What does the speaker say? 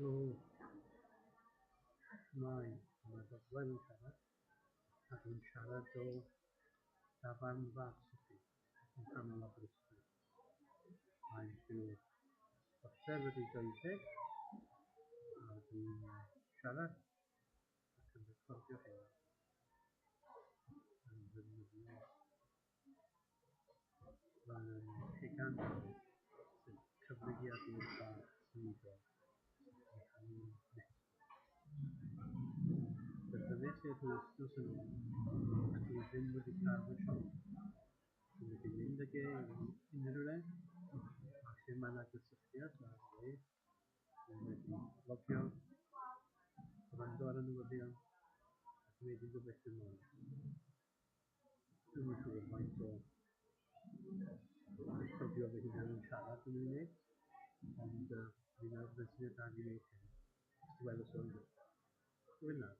O mae Dogfael yn siarad, ac yn siarad o nhafarn Varsity yn canol Aberystwyth. Mae'n rhyw fater wedi goedwig a dwi'n siarad ac yn recordio hyn yn ddefnyddio llugan sy'n cyfrifiad i'r bach symudol yn cael ei net. Dynes i'r wythnos yn ôl ac dwi ddim wedi cael fy siop. Dwi'n wedi mynd ag e i unrhyw le, a lle mae yna gysylltiad ar e, dwi'n wedi logio, gwrando ar y newyddion, a gwneud unrhyw beth dim ond. Dwi'n yn siŵr faint o recordio fy hunan yn siarad yn unig, ond fi'n meddwl beth sy'n y da i wneud hyn, ys ti weld y sôn. Dwi'n na.